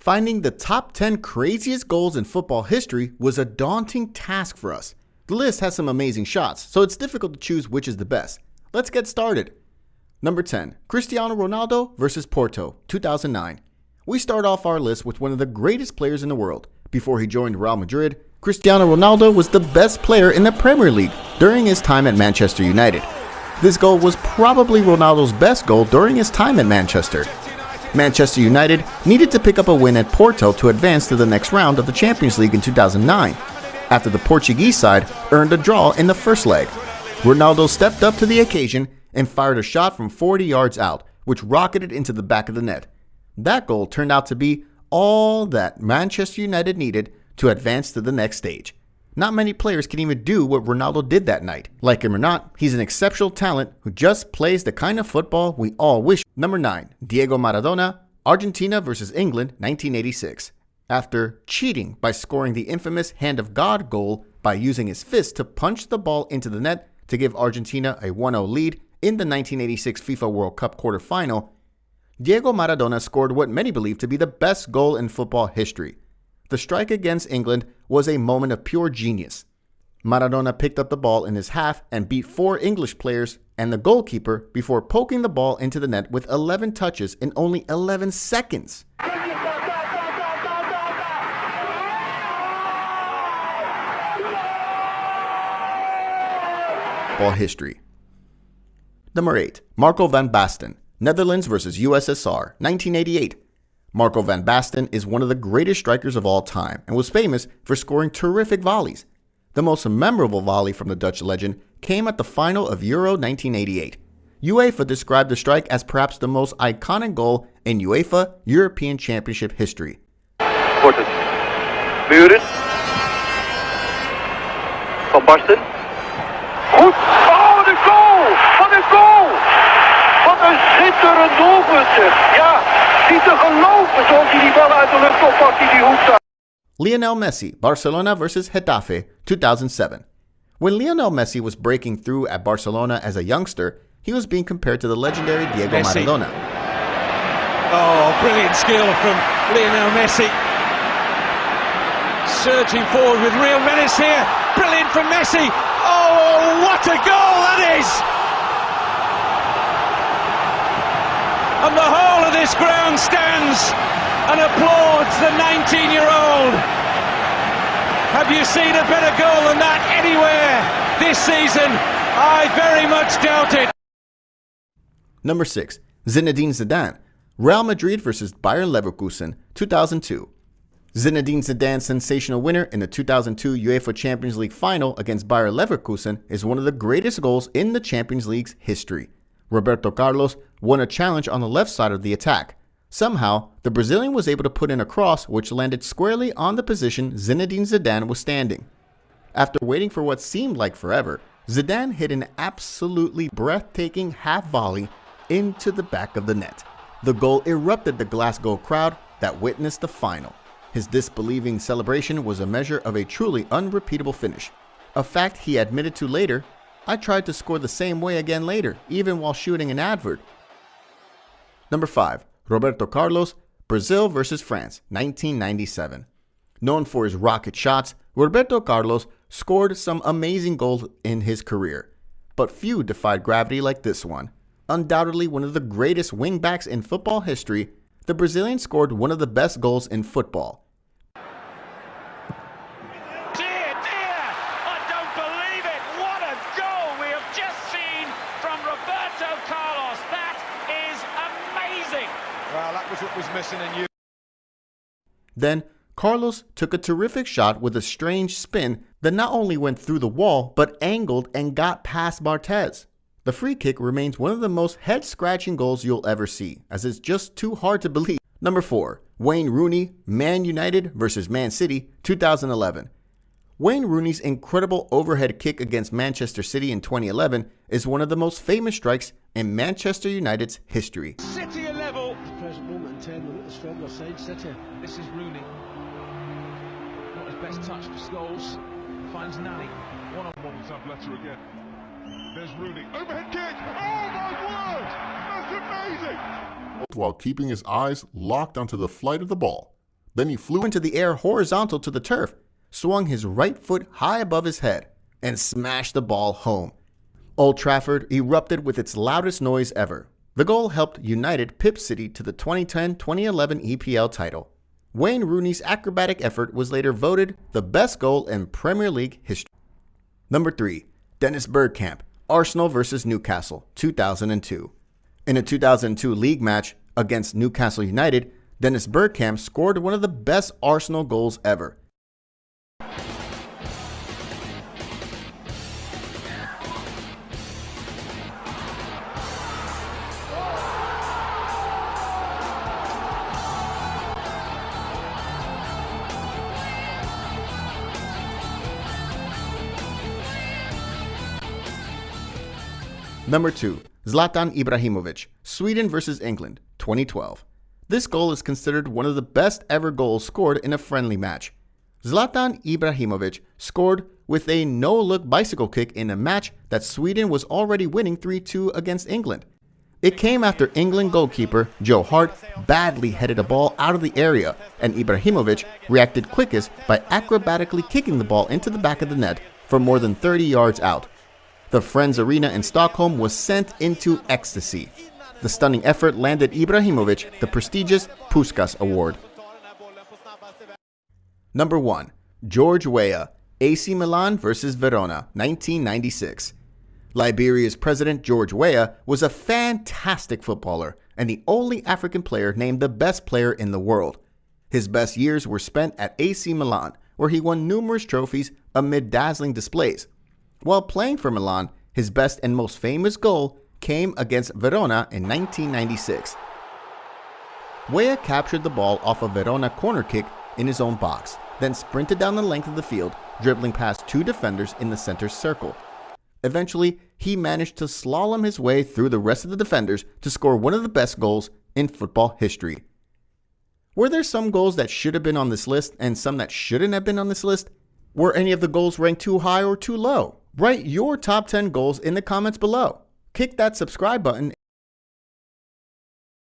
Finding the top 10 craziest goals in football history was a daunting task for us. The list has some amazing shots, so it's difficult to choose which is the best. Let's get started. Number 10, Cristiano Ronaldo versus Porto, 2009. We start off our list with one of the greatest players in the world. Before he joined Real Madrid, Cristiano Ronaldo was the best player in the Premier League during his time at Manchester United. This goal was probably Ronaldo's best goal during his time at Manchester. Manchester United needed to pick up a win at Porto to advance to the next round of the Champions League in 2009, after the Portuguese side earned a draw in the first leg. Ronaldo stepped up to the occasion and fired a shot from 40 yards out, which rocketed into the back of the net. That goal turned out to be all that Manchester United needed to advance to the next stage. Not many players can even do what Ronaldo did that night. Like him or not, he's an exceptional talent who just plays the kind of football we all wish. Number 9, Diego Maradona, Argentina versus England, 1986. After cheating by scoring the infamous Hand of God goal by using his fist to punch the ball into the net to give Argentina a 1-0 lead in the 1986 FIFA World Cup quarterfinal, Diego Maradona scored what many believe to be the best goal in football history. The strike against England was a moment of pure genius. Maradona picked up the ball in his half and beat 4 English players and the goalkeeper before poking the ball into the net with 11 touches in only 11 seconds. Ball history. Number 8, Marco van Basten, Netherlands versus USSR, 1988. Marco van Basten is one of the greatest strikers of all time and was famous for scoring terrific volleys. The most memorable volley from the Dutch legend came at the final of Euro 1988. UEFA described the strike as perhaps the most iconic goal in UEFA European Championship history. Wordt het. Buren. Van Basten. Goed. Oh, wat een goal! Wat een goal! Wat een schitterend doelpunt, zeg. Ja, niet te geloven zoals hij die bal uit de lucht oppakt in die hoek staat. Lionel Messi, Barcelona versus Getafe, 2007. When Lionel Messi was breaking through at Barcelona as a youngster, he was being compared to the legendary Diego Maradona. Oh, brilliant skill from Lionel Messi. Surging forward with real menace here. Brilliant from Messi. Oh, what a goal that is! And the whole of this ground stands and applauds the 19-year-old. Have you seen a better goal than that anywhere this season? I very much doubt it. Number 6, Zinedine Zidane, Real Madrid versus Bayer Leverkusen, 2002. Zinedine Zidane's sensational winner in the 2002 UEFA Champions League final against Bayer Leverkusen is one of the greatest goals in the Champions League's history. Roberto Carlos won a challenge on the left side of the attack. Somehow, the Brazilian was able to put in a cross which landed squarely on the position Zinedine Zidane was standing. After waiting for what seemed like forever, Zidane hit an absolutely breathtaking half volley into the back of the net. The goal erupted the Glasgow crowd that witnessed the final. His disbelieving celebration was a measure of a truly unrepeatable finish, a fact he admitted to later. I tried to score the same way again later, even while shooting an advert. Number 5, Roberto Carlos, Brazil versus France, 1997. Known for his rocket shots, Roberto Carlos scored some amazing goals in his career, but few defied gravity like this one. Undoubtedly one of the greatest wingbacks in football history, the Brazilian scored one of the best goals in football. Well, that was what was missing in you. Then, Carlos took a terrific shot with a strange spin that not only went through the wall, but angled and got past Barthez. The free kick remains one of the most head-scratching goals you'll ever see, as it's just too hard to believe. Number 4, Wayne Rooney, Man United versus Man City, 2011. Wayne Rooney's incredible overhead kick against Manchester City in 2011 is one of the most famous strikes in Manchester United's history. City level. Present moment in time, look at the stronger side, City. This is Rooney. Not his best touch for Scholes. Finds Nani. One-on-one with Zabaleta again. There's Rooney. Overhead kick! Oh my word! That's amazing! While keeping his eyes locked onto the flight of the ball. Then he flew into the air horizontal to the turf, swung his right foot high above his head, and smashed the ball home. Old Trafford erupted with its loudest noise ever. The goal helped United pip City to the 2010-2011 EPL title. Wayne Rooney's acrobatic effort was later voted the best goal in Premier League history. Number 3. Dennis Bergkamp, Arsenal vs Newcastle, 2002. In a 2002 league match against Newcastle United, Dennis Bergkamp scored one of the best Arsenal goals ever. Number 2. Zlatan Ibrahimovic, Sweden vs England, 2012. This goal is considered one of the best ever goals scored in a friendly match. Zlatan Ibrahimovic scored with a no-look bicycle kick in a match that Sweden was already winning 3-2 against England. It came after England goalkeeper Joe Hart badly headed a ball out of the area, and Ibrahimovic reacted quickest by acrobatically kicking the ball into the back of the net from more than 30 yards out. The Friends Arena in Stockholm was sent into ecstasy. The stunning effort landed Ibrahimovic the prestigious Puskás Award. Number 1. George Weah, AC Milan vs Verona, 1996. Liberia's president George Weah was a fantastic footballer and the only African player named the best player in the world. His best years were spent at AC Milan, where he won numerous trophies amid dazzling displays. While playing for Milan, his best and most famous goal came against Verona in 1996. Weah captured the ball off a Verona corner kick in his own box, then sprinted down the length of the field, dribbling past 2 defenders in the center circle. Eventually, he managed to slalom his way through the rest of the defenders to score one of the best goals in football history. Were there some goals that should have been on this list and some that shouldn't have been on this list? Were any of the goals ranked too high or too low? Write your top 10 goals in the comments below. Kick that subscribe button